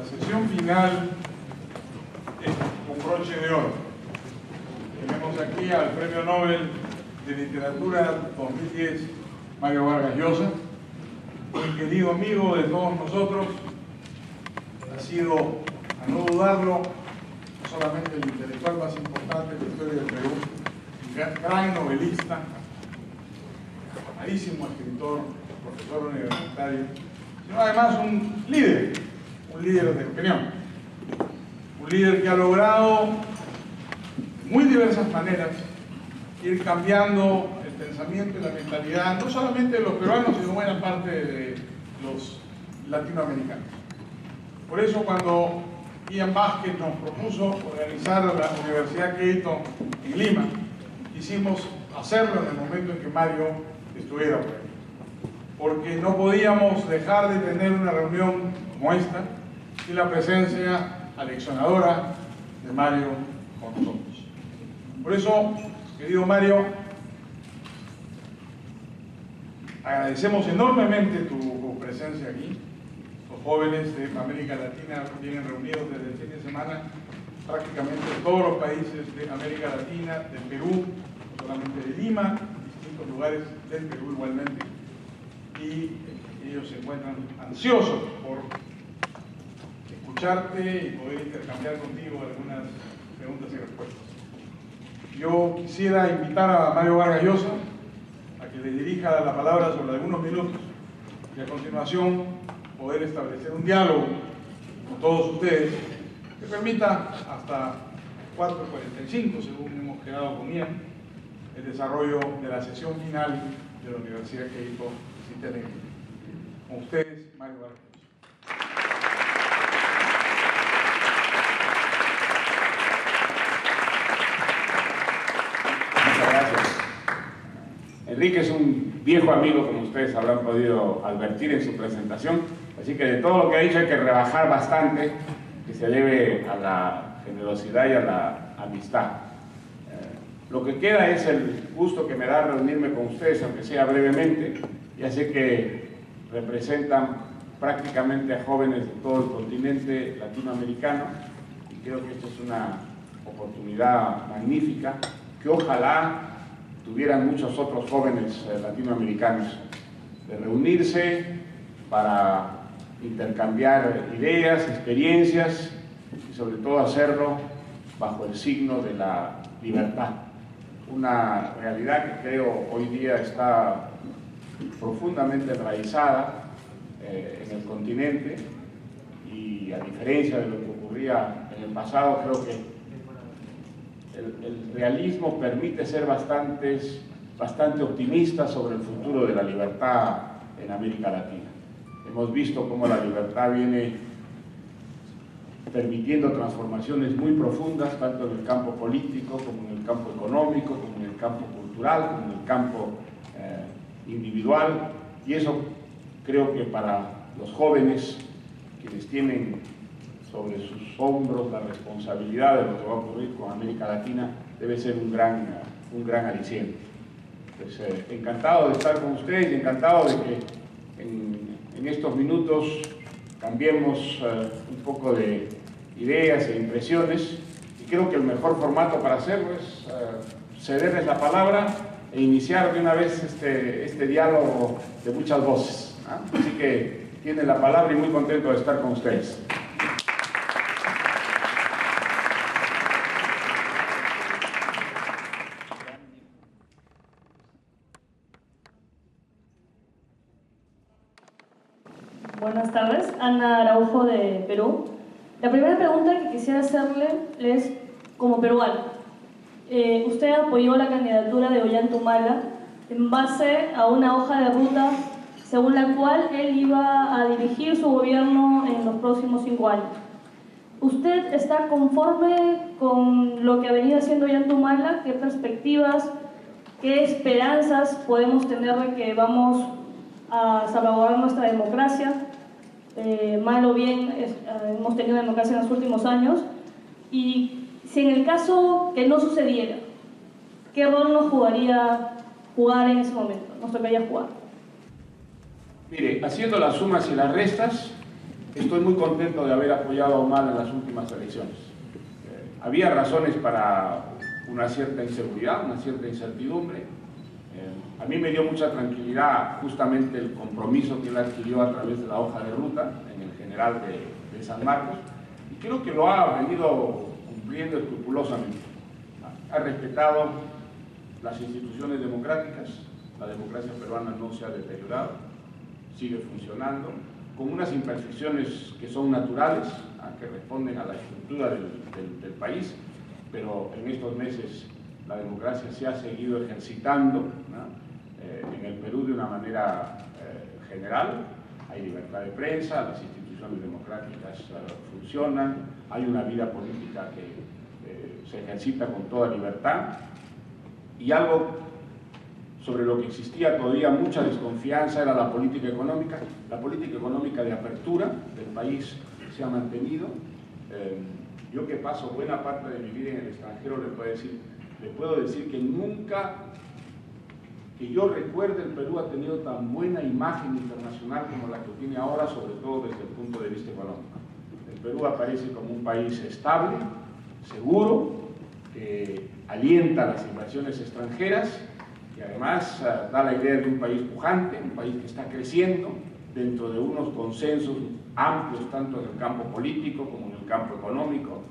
sesión final con broche de oro. Tenemos aquí al Premio Nobel de Literatura 2010, Mario Vargas Llosa, un querido amigo de todos nosotros. Ha sido, a no dudarlo, no solamente el intelectual más importante de la historia del Perú, un gran novelista, malísimo escritor, profesor universitario, sino además un líder de opinión, un líder que ha logrado de muy diversas maneras ir cambiando el pensamiento y la mentalidad, no solamente de los peruanos, sino buena parte de los latinoamericanos. Por eso cuando Ian Vázquez nos propuso organizar la Universidad Keito en Lima, quisimos hacerlo en el momento en que Mario estuviera por ahí, porque no podíamos dejar de tener una reunión como esta sin la presencia aleccionadora de Mario con nosotros. Por eso, querido Mario, agradecemos enormemente tu presencia aquí. Los jóvenes de América Latina vienen reunidos desde el fin de semana prácticamente de todos los países de América Latina, del Perú, no solamente de Lima, distintos lugares del Perú igualmente, y ellos se encuentran ansiosos por escucharte y poder intercambiar contigo algunas preguntas y respuestas. Yo quisiera invitar a Mario Vargas Llosa a que le dirija la palabra sobre algunos minutos y a continuación poder establecer un diálogo con todos ustedes que permita hasta 4:45, según hemos quedado con Ian, el desarrollo de la sesión final de la Universidad Keito Citele. Con ustedes, Mario Vargas. Muchas gracias. Enrique es un viejo amigo, como ustedes habrán podido advertir en su presentación, así que de todo lo que ha dicho hay que rebajar bastante, que se lleve a la generosidad y a la amistad. Lo que queda es el gusto que me da reunirme con ustedes, aunque sea brevemente. Ya sé que representan prácticamente a jóvenes de todo el continente latinoamericano y creo que esta es una oportunidad magnífica que ojalá tuvieran muchos otros jóvenes latinoamericanos de reunirse para intercambiar ideas, experiencias y sobre todo hacerlo bajo el signo de la libertad. Una realidad que creo hoy día está profundamente enraizada en el continente y a diferencia de lo que ocurría en el pasado, creo que el realismo permite ser bastante optimista sobre el futuro de la libertad en América Latina. Hemos visto cómo la libertad viene permitiendo transformaciones muy profundas, tanto en el campo político, como en el campo económico, como en el campo cultural, como en el campo individual, y eso creo que para los jóvenes, quienes tienen sobre sus hombros la responsabilidad de lo que va a ocurrir con América Latina, debe ser un gran aliciente. Pues, encantado de estar con ustedes y encantado de que en estos minutos cambiemos un poco de ideas e impresiones, y creo que el mejor formato para hacerlo es cederles la palabra e iniciar de una vez este diálogo de muchas voces, ¿no? Así que tienen la palabra y muy contento de estar con ustedes. Buenas tardes, Ana Araujo de Perú. La primera pregunta que quisiera hacerle es, como peruano, usted apoyó la candidatura de Ollanta Humala en base a una hoja de ruta según la cual él iba a dirigir su gobierno en los próximos 5 años. ¿Usted está conforme con lo que ha venido haciendo Ollanta Humala? ¿Qué perspectivas, qué esperanzas podemos tener de que vamos a salvaguardar nuestra democracia? Mal o bien hemos tenido democracia en los últimos años, y si en el caso que no sucediera, ¿qué rol nos jugar en ese momento? Nos tocaría jugar. Mire, haciendo las sumas y las restas, estoy muy contento de haber apoyado a Humala en las últimas elecciones. Había razones para una cierta inseguridad, una cierta incertidumbre. A mí me dio mucha tranquilidad justamente el compromiso que él adquirió a través de la hoja de ruta en el general de San Marcos, y creo que lo ha venido cumpliendo escrupulosamente. Ha respetado las instituciones democráticas, la democracia peruana no se ha deteriorado, sigue funcionando, con unas imperfecciones que son naturales, que responden a la estructura del país, pero en estos meses la democracia se ha seguido ejercitando, ¿no?, en el Perú de una manera general. Hay libertad de prensa, las instituciones democráticas funcionan, hay una vida política que se ejercita con toda libertad, y algo sobre lo que existía todavía mucha desconfianza era la política económica. La política económica de apertura del país se ha mantenido. Yo que paso buena parte de mi vida en el extranjero le puedo decir que nunca que yo recuerde el Perú ha tenido tan buena imagen internacional como la que tiene ahora, sobre todo desde el punto de vista económico. El Perú aparece como un país estable, seguro, que alienta las inversiones extranjeras, y además da la idea de un país pujante, un país que está creciendo dentro de unos consensos amplios tanto en el campo político como en el campo económico.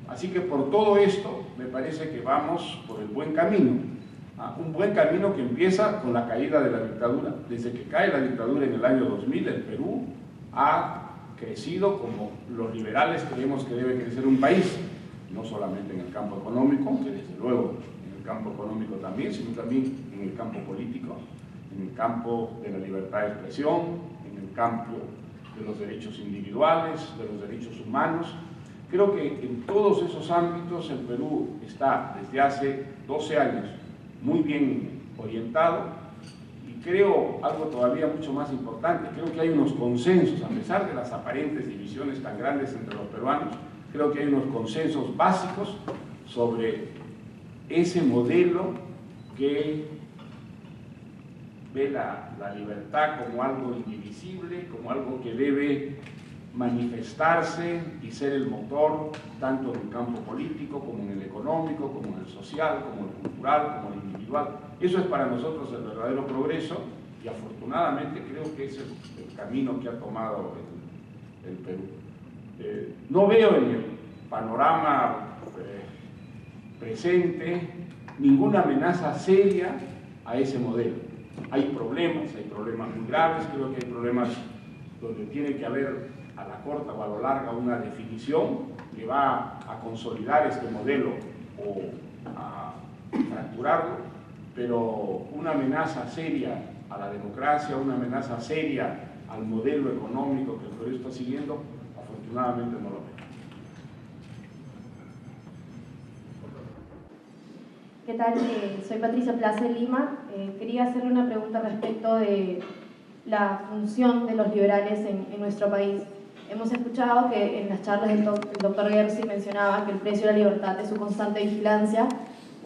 Así que por todo esto me parece que vamos por el buen camino, un buen camino que empieza con la caída de la dictadura. Desde que cae la dictadura en el año 2000, el Perú ha crecido como los liberales creemos que debe crecer un país, no solamente en el campo económico, que desde luego en el campo económico también, sino también en el campo político, en el campo de la libertad de expresión, en el campo de los derechos individuales, de los derechos humanos. Creo que en todos esos ámbitos el Perú está desde hace 12 años muy bien orientado, y creo algo todavía mucho más importante, creo que hay unos consensos, a pesar de las aparentes divisiones tan grandes entre los peruanos, creo que hay unos consensos básicos sobre ese modelo que ve la libertad como algo indivisible, como algo que debe manifestarse y ser el motor tanto en el campo político como en el económico, como en el social, como en el cultural, como en el individual. Eso es para nosotros el verdadero progreso, y afortunadamente creo que ese es el camino que ha tomado el Perú. No veo en el panorama presente ninguna amenaza seria a ese modelo. Hay problemas muy graves, creo que hay problemas donde tiene que haber a la corta o a lo larga una definición que va a consolidar este modelo o a fracturarlo, pero una amenaza seria a la democracia, una amenaza seria al modelo económico que el Perú está siguiendo, afortunadamente no lo veo. ¿Qué tal? Soy Patricia Plaza de Lima. Quería hacerle una pregunta respecto de la función de los liberales en nuestro país. Hemos escuchado que en las charlas el doctor Gersi mencionaba que el precio de la libertad es su constante vigilancia,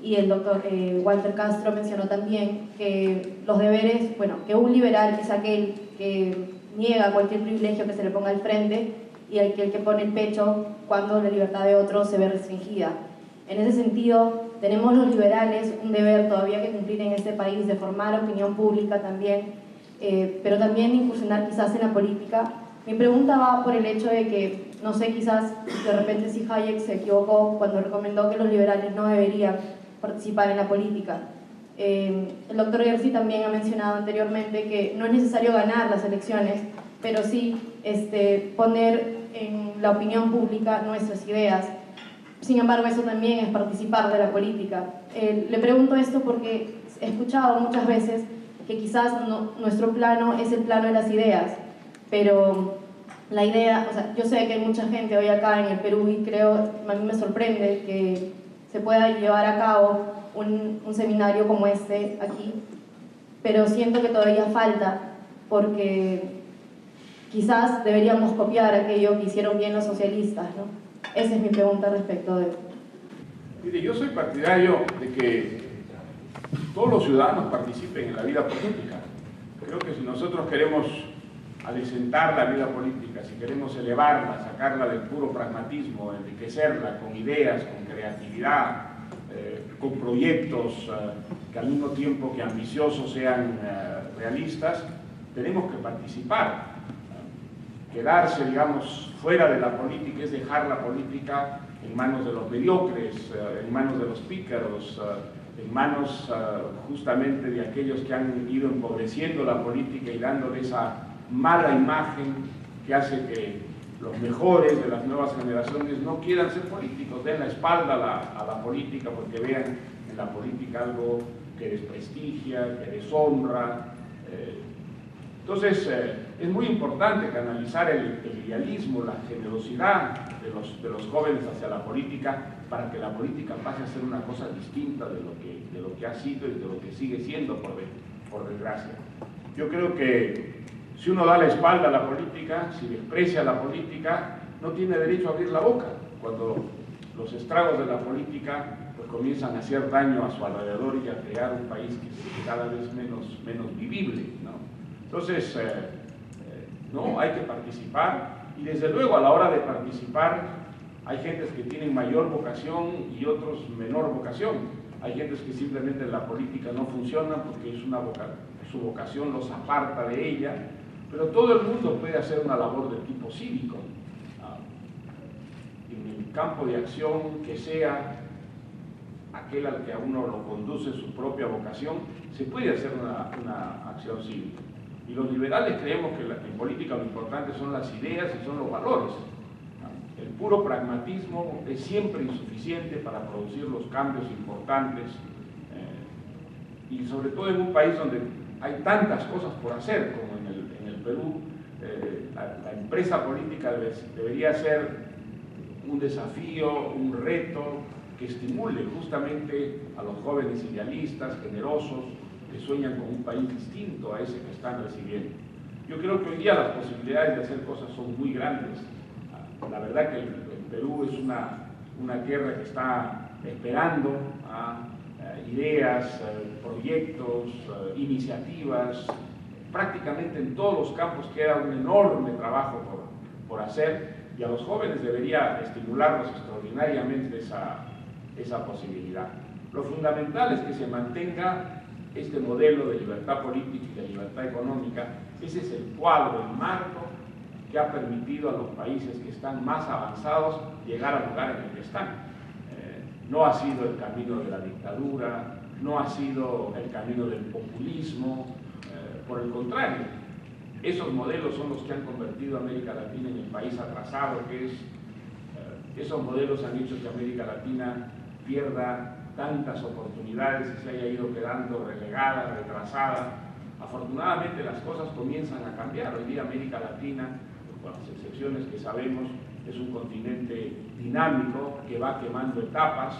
y el doctor Walter Castro mencionó también que los deberes, bueno, que un liberal es aquel que niega cualquier privilegio que se le ponga al frente, y aquel que pone el pecho cuando la libertad de otros se ve restringida. En ese sentido, tenemos los liberales un deber todavía que cumplir en este país de formar opinión pública también, pero también incursionar quizás en la política. Mi pregunta va por el hecho de que, no sé, quizás de repente si Hayek se equivocó cuando recomendó que los liberales no deberían participar en la política. El doctor Gersi también ha mencionado anteriormente que no es necesario ganar las elecciones, pero sí poner en la opinión pública nuestras ideas. Sin embargo, eso también es participar de la política. Le pregunto esto porque he escuchado muchas veces que quizás nuestro plano es el plano de las ideas, pero la idea, o sea, yo sé que hay mucha gente hoy acá en el Perú, y creo, a mí me sorprende que se pueda llevar a cabo un seminario como este aquí, pero siento que todavía falta, porque quizás deberíamos copiar aquello que hicieron bien los socialistas, ¿no? Esa es mi pregunta respecto de... Mire, yo soy partidario de que todos los ciudadanos participen en la vida política. Creo que si nosotros queremos a desentar la vida política, si queremos elevarla, sacarla del puro pragmatismo, enriquecerla con ideas, con creatividad, con proyectos que al mismo tiempo que ambiciosos sean realistas, tenemos que participar. Quedarse, digamos, fuera de la política es dejar la política en manos de los mediocres, en manos de los pícaros, en manos justamente de aquellos que han ido empobreciendo la política y dándole esa mala imagen que hace que los mejores de las nuevas generaciones no quieran ser políticos, den la espalda a la política porque vean en la política algo que desprestigia, que deshonra. Entonces, es muy importante canalizar el idealismo, la generosidad de los jóvenes hacia la política para que la política pase a ser una cosa distinta de lo que ha sido y de lo que sigue siendo, por desgracia. Yo creo que si uno da la espalda a la política, si desprecia la política, no tiene derecho a abrir la boca cuando los estragos de la política pues, comienzan a hacer daño a su alrededor y a crear un país que es cada vez menos vivible, ¿no? Entonces, no, hay que participar y desde luego a la hora de participar hay gentes que tienen mayor vocación y otros menor vocación. Hay gentes que simplemente en la política no funcionan porque es su vocación los aparta de ella, pero todo el mundo puede hacer una labor de tipo cívico. En el campo de acción que sea aquel al que a uno lo conduce su propia vocación, se puede hacer una acción cívica. Y los liberales creemos que en política lo importante son las ideas y son los valores. El puro pragmatismo es siempre insuficiente para producir los cambios importantes y sobre todo en un país donde hay tantas cosas por hacer como en el Perú. La empresa política debería ser un desafío, un reto que estimule justamente a los jóvenes idealistas, generosos, que sueñan con un país distinto a ese que están recibiendo. Yo creo que hoy día las posibilidades de hacer cosas son muy grandes. La verdad que el Perú es una tierra que está esperando ideas, proyectos, iniciativas. Prácticamente en todos los campos queda un enorme trabajo por hacer y a los jóvenes debería estimularlos extraordinariamente esa posibilidad. Lo fundamental es que se mantenga este modelo de libertad política y de libertad económica. Ese es el cuadro, el marco que ha permitido a los países que están más avanzados llegar al lugar en el que están. No ha sido el camino de la dictadura, no ha sido el camino del populismo, por el contrario, esos modelos son los que han convertido a América Latina en el país atrasado que es. Esos modelos han hecho que América Latina pierda tantas oportunidades y se haya ido quedando relegada, retrasada. Afortunadamente las cosas comienzan a cambiar. Hoy día América Latina, con las excepciones que sabemos, es un continente dinámico que va quemando etapas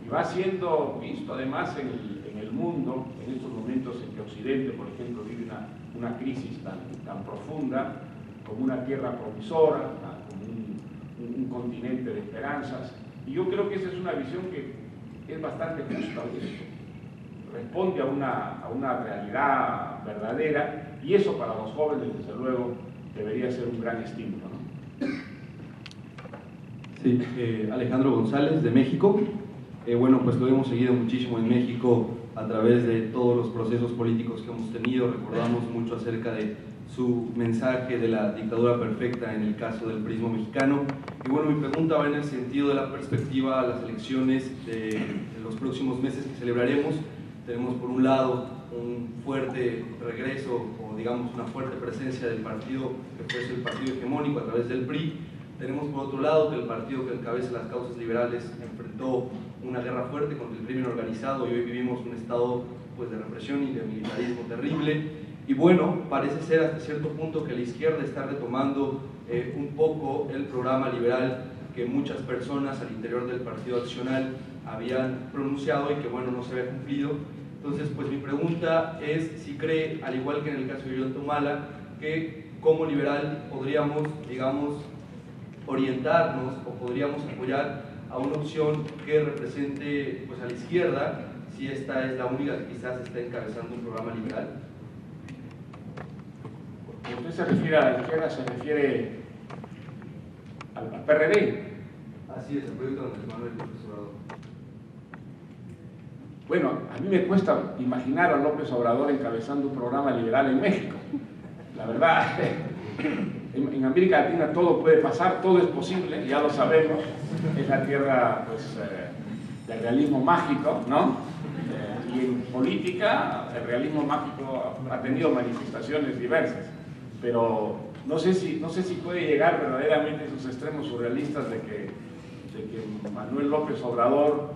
y va siendo visto además en el mundo, en estos momentos en que Occidente, por ejemplo, vive una crisis tan profunda, como una tierra promisora, como un continente de esperanzas. Y yo creo que esa es una visión que es bastante justa, responde a una realidad verdadera y eso para los jóvenes, desde luego, debería ser un gran estímulo, ¿no? Sí, Alejandro González, de México. Bueno, pues lo hemos seguido muchísimo en México a través de todos los procesos políticos que hemos tenido. Recordamos mucho acerca de su mensaje de la dictadura perfecta en el caso del prismo mexicano. Y bueno, mi pregunta va en el sentido de la perspectiva a las elecciones de los próximos meses que celebraremos. Tenemos por un lado un fuerte regreso o digamos una fuerte presencia del partido que fue el partido hegemónico a través del PRI. Tenemos por otro lado que el partido que encabeza las causas liberales enfrentó una guerra fuerte contra el crimen organizado y hoy vivimos un estado pues, de represión y de militarismo terrible. Y bueno, parece ser hasta cierto punto que la izquierda está retomando un poco el programa liberal que muchas personas al interior del Partido Accional habían pronunciado y que bueno, no se había cumplido. Entonces, pues mi pregunta es si cree, al igual que en el caso de Ollanta Humala, que como liberal podríamos, digamos, orientarnos o podríamos apoyar a una opción que represente pues, a la izquierda, si esta es la única que quizás está encabezando un programa liberal. usted se refiere a la izquierda, se refiere al PRD. Así es, el proyecto de Andrés Manuel López Obrador. Bueno, a mí me cuesta imaginar a López Obrador encabezando un programa liberal en México. La verdad, en América Latina todo puede pasar, todo es posible, ya lo sabemos. Es la tierra, pues, del realismo mágico, ¿no? Y en política, el realismo mágico ha tenido manifestaciones diversas, pero no sé si puede llegar verdaderamente a esos extremos surrealistas de que Manuel López Obrador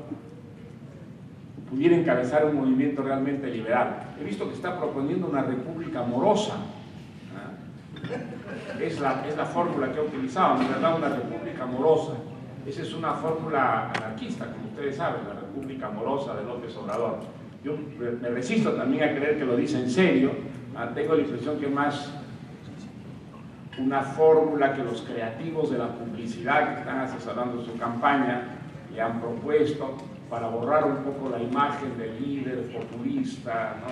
pudiera encabezar un movimiento realmente liberal. He visto que está proponiendo una república morosa. Es la fórmula que ha utilizado, en verdad, una república morosa. Esa es una fórmula anarquista, como ustedes saben, la república amorosa de López Obrador. Yo me resisto también a creer que lo dice en serio. Tengo la impresión que más una fórmula que los creativos de la publicidad que están asesorando su campaña le han propuesto para borrar un poco la imagen del líder populista, ¿no?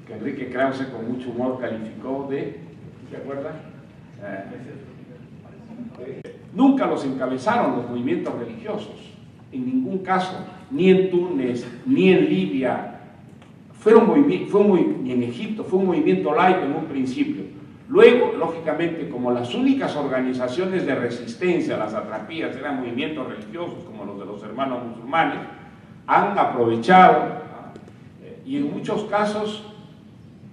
Que Enrique Krause con mucho humor calificó de, ¿se acuerdan? Nunca los encabezaron los movimientos religiosos, en ningún caso, ni en Túnez, ni en Libia, ni en Egipto, fue un movimiento laico en un principio. Luego, lógicamente, como las únicas organizaciones de resistencia a las satrapías eran movimientos religiosos, como los de los hermanos musulmanes, han aprovechado, y en muchos casos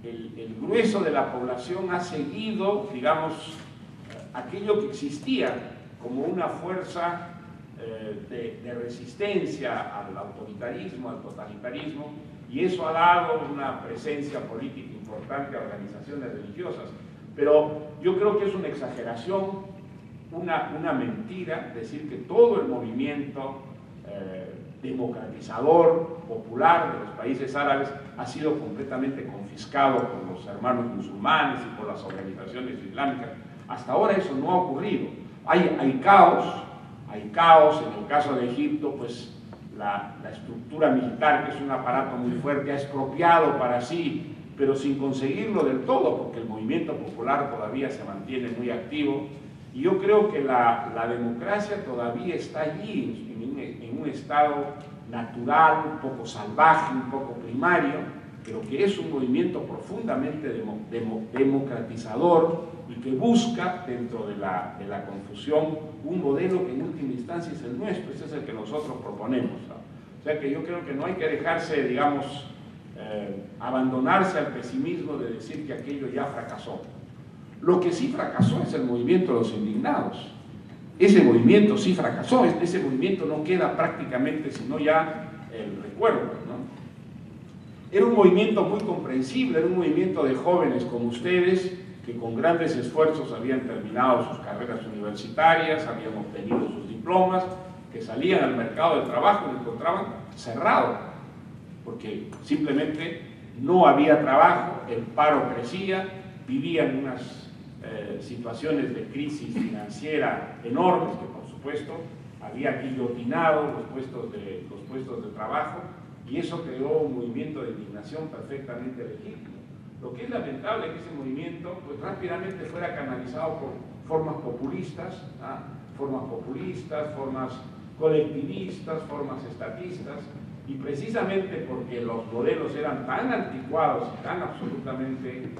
el grueso de la población ha seguido, digamos, aquello que existía como una fuerza de resistencia al autoritarismo, al totalitarismo, y eso ha dado una presencia política importante a organizaciones religiosas. Pero yo creo que es una exageración, una mentira decir que todo el movimiento democratizador, popular de los países árabes ha sido completamente confiscado por los hermanos musulmanes y por las organizaciones islámicas. Hasta ahora eso no ha ocurrido. Hay caos, en el caso de Egipto, pues la estructura militar, que es un aparato muy fuerte, ha expropiado para sí, pero sin conseguirlo del todo, porque el movimiento popular todavía se mantiene muy activo, y yo creo que la democracia todavía está allí, en un estado natural, un poco salvaje, un poco primario, pero que es un movimiento profundamente democratizador y que busca, dentro de la confusión, un modelo que en última instancia es el nuestro, ese es el que nosotros proponemos, ¿no? O sea que yo creo que no hay que dejarse, digamos, abandonarse al pesimismo de decir que aquello ya fracasó. Lo que sí fracasó es el movimiento de los indignados. Ese movimiento sí fracasó, ese movimiento no queda prácticamente sino ya el recuerdo, ¿no? Era un movimiento muy comprensible, era un movimiento de jóvenes como ustedes que con grandes esfuerzos habían terminado sus carreras universitarias, habían obtenido sus diplomas, que salían al mercado de trabajo y lo encontraban cerrado, porque simplemente no había trabajo, el paro crecía, vivían unas situaciones de crisis financiera enormes que por supuesto había guillotinado los puestos de trabajo, y eso creó un movimiento de indignación perfectamente legítimo. Lo que es lamentable es que ese movimiento pues rápidamente fuera canalizado por formas populistas, formas colectivistas, formas estatistas, y precisamente porque los modelos eran tan anticuados y tan absolutamente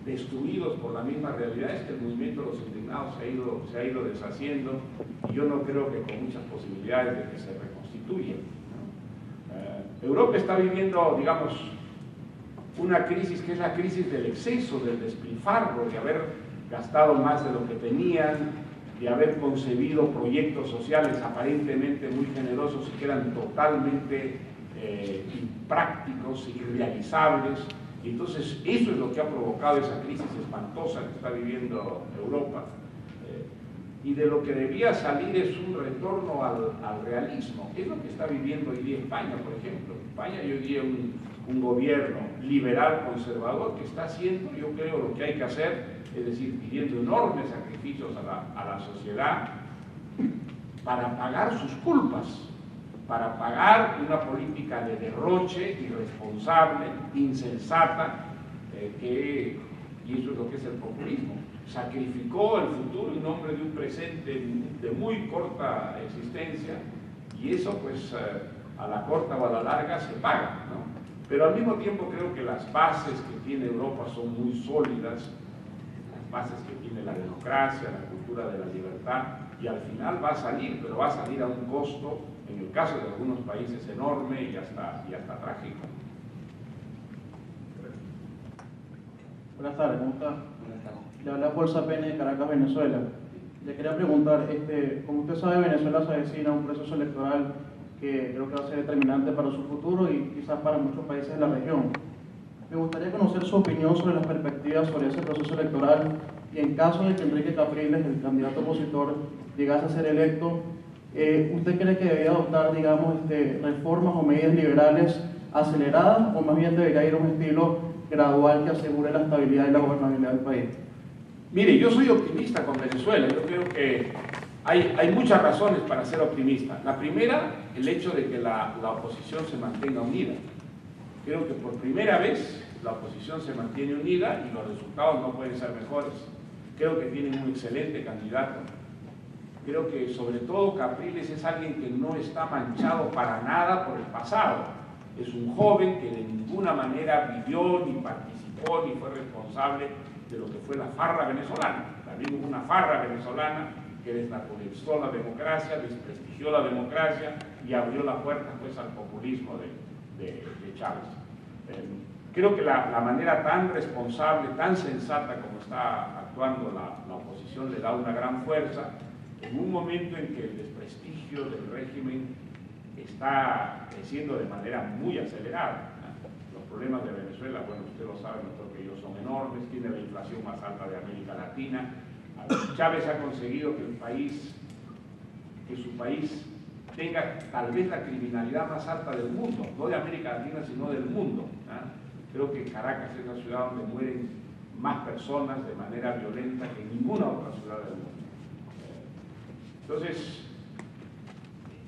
destruidos por la misma realidad, es que el movimiento de los indignados se ha ido deshaciendo, y yo no creo que con muchas posibilidades de que se reconstituya, ¿no? Europa está viviendo, digamos, una crisis que es la crisis del exceso, del despilfarro, de haber gastado más de lo que tenían, de haber concebido proyectos sociales aparentemente muy generosos y que eran totalmente imprácticos, irrealizables. Y entonces eso es lo que ha provocado esa crisis espantosa que está viviendo Europa. Y de lo que debía salir es un retorno al realismo. Es lo que está viviendo hoy día España, por ejemplo. España hoy día un gobierno liberal conservador que está haciendo, yo creo, lo que hay que hacer, es decir, pidiendo enormes sacrificios a la sociedad para pagar sus culpas, para pagar una política de derroche irresponsable, insensata, que y eso es lo que es el populismo. Sacrificó el futuro en nombre de un presente de muy corta existencia, y eso pues a la corta o a la larga se paga, ¿no? Pero al mismo tiempo creo que las bases que tiene Europa son muy sólidas, las bases que tiene la democracia, la cultura de la libertad, y al final va a salir, pero va a salir a un costo, en el caso de algunos países, enorme y hasta trágico. Buenas tardes, ¿cómo está? Le habla Bolsa Pene de Caracas, Venezuela. Le quería preguntar, como usted sabe, Venezuela se avecina un proceso electoral que creo que va a ser determinante para su futuro y quizás para muchos países de la región. Me gustaría conocer su opinión sobre las perspectivas sobre ese proceso electoral y en caso de que Enrique Capriles, el candidato opositor, llegase a ser electo, ¿usted cree que debería adoptar, digamos, reformas o medidas liberales aceleradas o más bien debería ir a un estilo gradual que asegure la estabilidad y la gobernabilidad del país? Mire, yo soy optimista con Venezuela. Yo creo que hay muchas razones para ser optimista. La primera, el hecho de que la oposición se mantenga unida. Creo que por primera vez la oposición se mantiene unida y los resultados no pueden ser mejores. Creo que tienen un excelente candidato. Creo que sobre todo Capriles es alguien que no está manchado para nada por el pasado. Es un joven que de ninguna manera vivió, ni participó, ni fue responsable de lo que fue la farra venezolana. También hubo una farra venezolana que desnaturalizó la democracia, desprestigió la democracia y abrió la puerta pues al populismo de Chávez. Creo que la manera tan responsable, tan sensata como está actuando la oposición le da una gran fuerza en un momento en que el desprestigio del régimen está creciendo de manera muy acelerada. Los problemas de Venezuela, bueno, usted lo sabe mejor que yo, son enormes, tiene la inflación más alta de América Latina. Chávez ha conseguido que su país tenga tal vez la criminalidad más alta del mundo, no de América Latina, sino del mundo. Creo que Caracas es la ciudad donde mueren más personas de manera violenta que en ninguna otra ciudad del mundo. Entonces,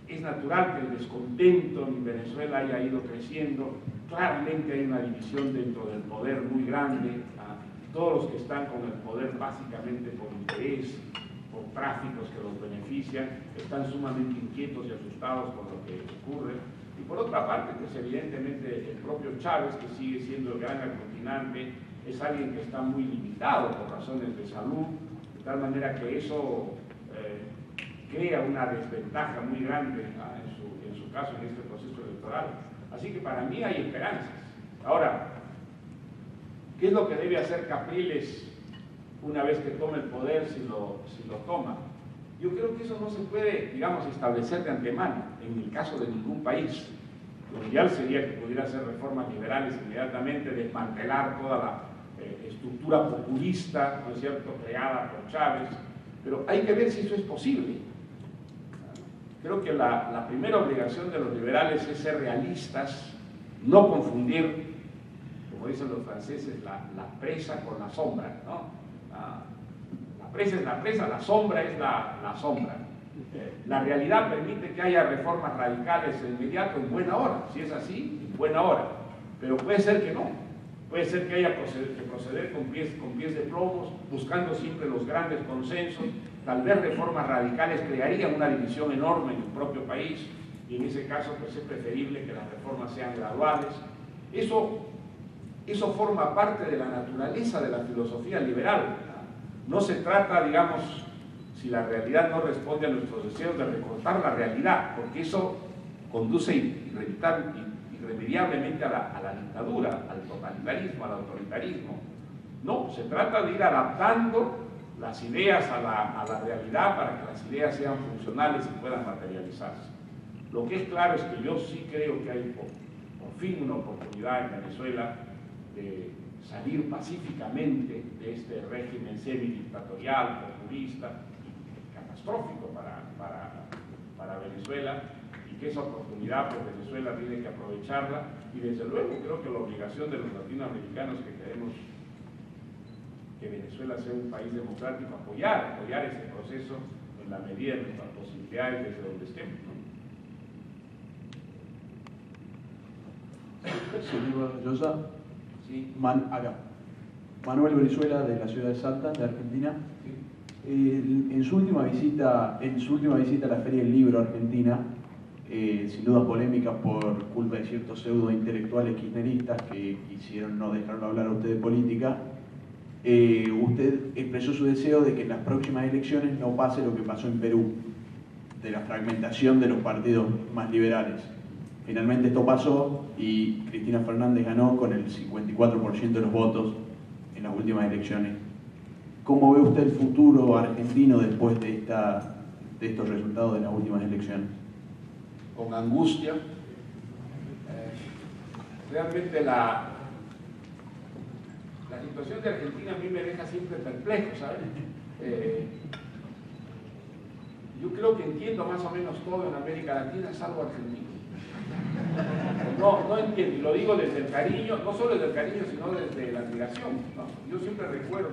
es natural que el descontento en Venezuela haya ido creciendo. Claramente hay una división dentro del poder muy grande. Todos los que están con el poder básicamente por interés, por tráficos que los benefician, están sumamente inquietos y asustados con lo que ocurre. Y por otra parte, pues evidentemente el propio Chávez, que sigue siendo el gran aglutinante, es alguien que está muy limitado por razones de salud, de tal manera que eso crea una desventaja muy grande en su caso en este proceso electoral. Así que para mí hay esperanzas. Ahora, ¿qué es lo que debe hacer Capriles una vez que tome el poder, si lo toma? Yo creo que eso no se puede, digamos, establecer de antemano en el caso de ningún país. Lo ideal sería que pudiera hacer reformas liberales inmediatamente, desmantelar toda la estructura populista, ¿no es cierto?, creada por Chávez, pero hay que ver si eso es posible. Creo que la primera obligación de los liberales es ser realistas, no confundir, como dicen los franceses, la presa con la sombra, ¿no? La presa es la presa, la sombra es la sombra. La realidad permite que haya reformas radicales de inmediato en buena hora. Si es así, en buena hora. Pero puede ser que no. Puede ser que haya que proceder con pies de plomo, buscando siempre los grandes consensos. Tal vez reformas radicales crearían una división enorme en el propio país, y en ese caso pues es preferible que las reformas sean graduales. Eso forma parte de la naturaleza de la filosofía liberal. No se trata, digamos, si la realidad no responde a nuestros deseos, de recortar la realidad, porque eso conduce irremediablemente a la dictadura, al totalitarismo, al autoritarismo. No, se trata de ir adaptando las ideas a la realidad para que las ideas sean funcionales y puedan materializarse. Lo que es claro es que yo sí creo que hay por fin una oportunidad en Venezuela de salir pacíficamente de este régimen semidictatorial, populista y catastrófico para Venezuela, y que esa oportunidad pues Venezuela tiene que aprovecharla, y desde luego creo que la obligación de los latinoamericanos que queremos que Venezuela sea un país democrático, apoyar ese proceso en la medida de nuestras posibilidades desde donde estemos, ¿no? Silva Llosa, Sí. Man Aga. Manuel Brizuela, de la ciudad de Salta, de Argentina. En su última visita a la Feria del Libro Argentina, sin duda polémica por culpa de ciertos pseudo intelectuales kirchneristas que quisieron no dejarlo hablar a usted de política, usted expresó su deseo de que en las próximas elecciones no pase lo que pasó en Perú, de la fragmentación de los partidos más liberales. Finalmente esto pasó y Cristina Fernández ganó con el 54% de los votos en las últimas elecciones. ¿Cómo ve usted el futuro argentino después de estos resultados de las últimas elecciones? Con angustia. Realmente la situación de Argentina a mí me deja siempre perplejo, ¿sabes? Yo creo que entiendo más o menos todo en América Latina, salvo Argentina. No entiendo, y lo digo desde el cariño, no solo desde el cariño, sino desde la admiración, ¿no? Yo siempre recuerdo,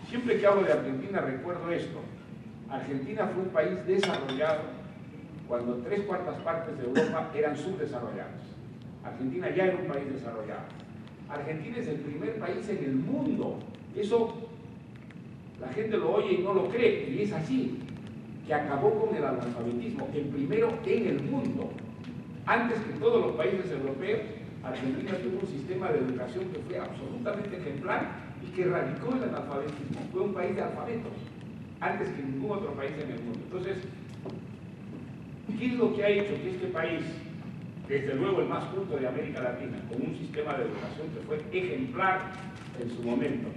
siempre que hablo de Argentina recuerdo esto. Argentina fue un país desarrollado cuando 3/4 partes de Europa eran subdesarrolladas. Argentina ya era un país desarrollado. Argentina es el primer país en el mundo. Eso la gente lo oye y no lo cree, y es así, que acabó con el analfabetismo, el primero en el mundo. Antes que todos los países europeos, Argentina tuvo un sistema de educación que fue absolutamente ejemplar y que erradicó el analfabetismo. Fue un país de alfabetos, antes que ningún otro país en el mundo. Entonces, ¿qué es lo que ha hecho que este país, desde luego el más culto de América Latina, con un sistema de educación que fue ejemplar en su momento,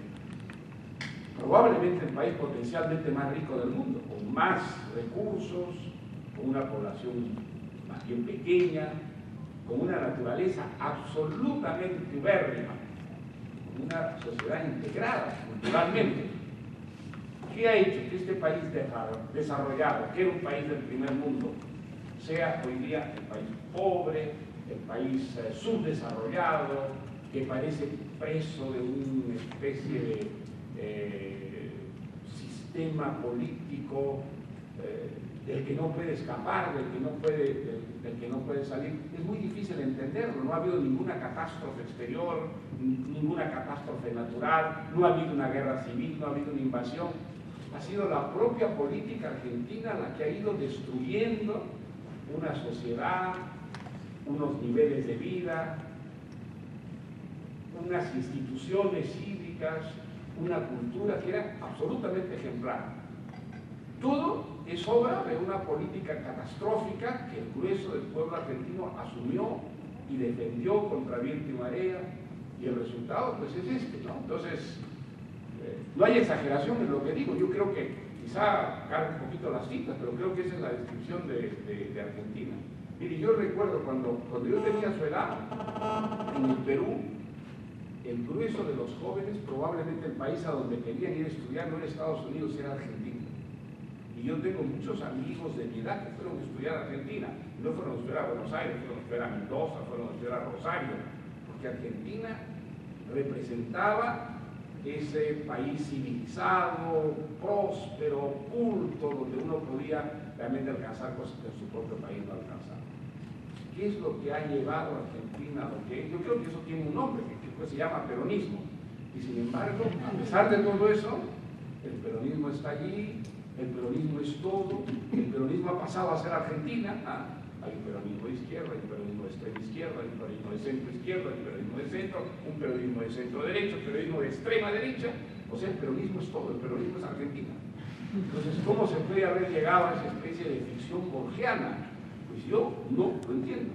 probablemente el país potencialmente más rico del mundo, con más recursos, con una población más bien pequeña, con una naturaleza absolutamente ubérrima, con una sociedad integrada culturalmente? ¿Qué ha hecho que este país desarrollado, que era un país del primer mundo, sea hoy día el país pobre, el país subdesarrollado, que parece preso de una especie de sistema político del que no puede escapar, del que no puede salir? Es muy difícil entenderlo. No ha habido ninguna catástrofe exterior, ninguna catástrofe natural, no ha habido una guerra civil, no ha habido una invasión. Ha sido la propia política argentina la que ha ido destruyendo una sociedad, unos niveles de vida, unas instituciones cívicas, una cultura que era absolutamente ejemplar. Todo es obra de una política catastrófica que el grueso del pueblo argentino asumió y defendió contra viento y marea, y el resultado pues es este, ¿no? Entonces, no hay exageración en lo que digo. Yo creo que quizá cargue un poquito las citas, pero creo que esa es la descripción de Argentina. Mire, yo recuerdo cuando yo tenía su edad, en el Perú, el grueso de los jóvenes, probablemente el país a donde querían ir a estudiar no era Estados Unidos, era Argentina. Y yo tengo muchos amigos de mi edad que fueron a estudiar a Argentina. No fueron a estudiar a Buenos Aires, fueron a estudiar a Mendoza, fueron a estudiar a Rosario, porque Argentina representaba ese país civilizado, próspero, culto, donde uno podía realmente alcanzar cosas que en su propio país no alcanzaba. ¿Qué es lo que ha llevado a Argentina a lo que es? Yo creo que eso tiene un nombre, que después se llama peronismo. Y sin embargo, a pesar de todo eso, el peronismo está allí, el peronismo es todo, el peronismo ha pasado a ser Argentina. Hay un peronismo de izquierda, hay un peronismo de extrema izquierda, hay un peronismo de centro izquierda, hay un peronismo de centro, un peronismo de centro derecha, un peronismo de extrema derecha. O sea, el peronismo es todo, el peronismo es Argentina. Entonces, ¿cómo se puede haber llegado a esa especie de ficción borgiana? Pues yo no lo entiendo.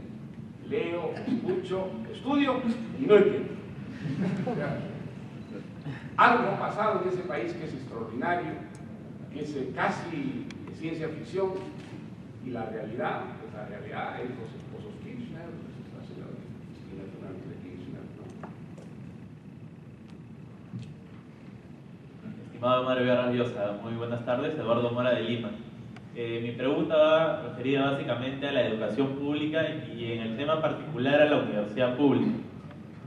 Leo, escucho, estudio y no entiendo. O sea, algo ha pasado en ese país que es extraordinario, que es casi de ciencia ficción, y la realidad es los esposos Kirchner, la señora Cristina Fernández de Kirchner, ¿no? Estimado Mario Guerra Llosa, muy buenas tardes, Eduardo Mora de Lima. Mi pregunta va referida básicamente a la educación pública y en el tema particular a la universidad pública.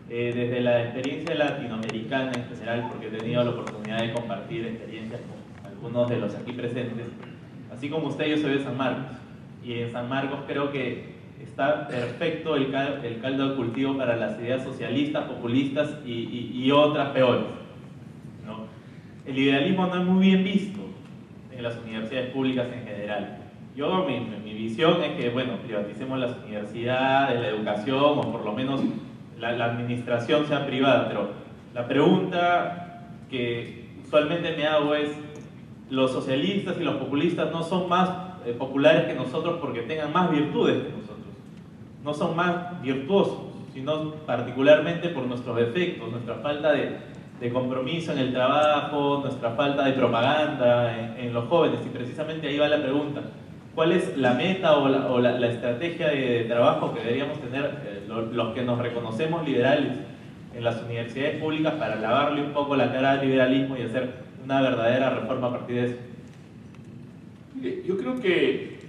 Desde la experiencia latinoamericana en general, porque he tenido la oportunidad de compartir experiencias con algunos de los aquí presentes, así como usted, yo soy de San Marcos, y en San Marcos creo que está perfecto el caldo de cultivo para las ideas socialistas, populistas y otras peores, ¿no? El liberalismo no es muy bien visto en las universidades públicas en general. Mi visión es que, bueno, privaticemos las universidades, la educación, o por lo menos la administración sea privada, pero la pregunta que usualmente me hago es: los socialistas y los populistas no son más populares que nosotros porque tengan más virtudes que nosotros, no son más virtuosos, sino particularmente por nuestros defectos, nuestra falta de compromiso en el trabajo, nuestra falta de propaganda en los jóvenes. Y precisamente ahí va la pregunta: ¿cuál es la meta o la estrategia de trabajo que deberíamos tener los que nos reconocemos liberales en las universidades públicas para lavarle un poco la cara al liberalismo y hacer una verdadera reforma a partir de eso? Yo creo que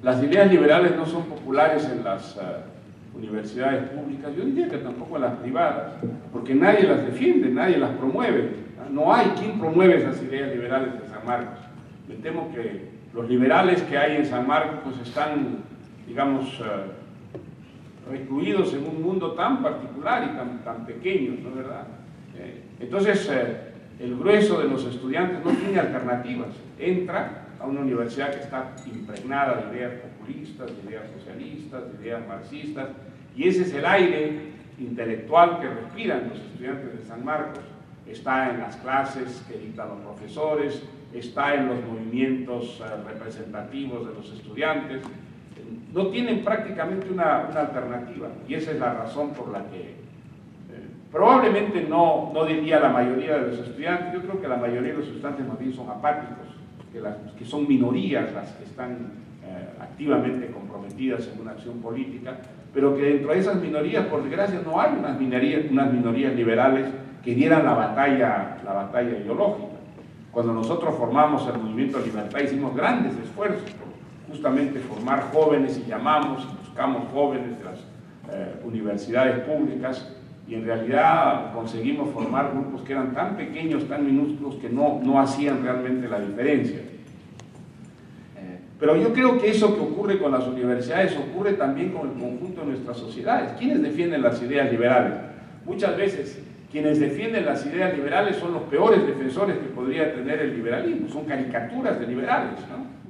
las ideas liberales no son populares en las universidades públicas, yo diría que tampoco en las privadas, porque nadie las defiende, nadie las promueve. No hay quien promueve esas ideas liberales en San Marcos. Me temo que los liberales que hay en San Marcos pues están, digamos, recluidos en un mundo tan particular y tan pequeño, ¿no es verdad? Entonces, el grueso de los estudiantes no tiene alternativas. Entra a una universidad que está impregnada de ideas populistas, de ideas socialistas, de ideas marxistas, y ese es el aire intelectual que respiran los estudiantes de San Marcos. Está en las clases que dictan los profesores, está en los movimientos representativos de los estudiantes. No tienen prácticamente una alternativa, y esa es la razón por la que probablemente no diría la mayoría de los estudiantes. Yo creo que la mayoría de los estudiantes más bien son apáticos, que son minorías las que están activamente comprometidas en una acción política, pero que dentro de esas minorías, por desgracia, no hay unas minorías liberales que dieran la batalla ideológica. Cuando nosotros formamos el Movimiento Libertad hicimos grandes esfuerzos por justamente formar jóvenes, y buscamos jóvenes de las universidades públicas, y en realidad conseguimos formar grupos que eran tan pequeños, tan minúsculos, que no hacían realmente la diferencia. Pero yo creo que eso que ocurre con las universidades ocurre también con el conjunto de nuestras sociedades. ¿Quiénes defienden las ideas liberales? Muchas veces quienes defienden las ideas liberales son los peores defensores que podría tener el liberalismo, son caricaturas de liberales, ¿no?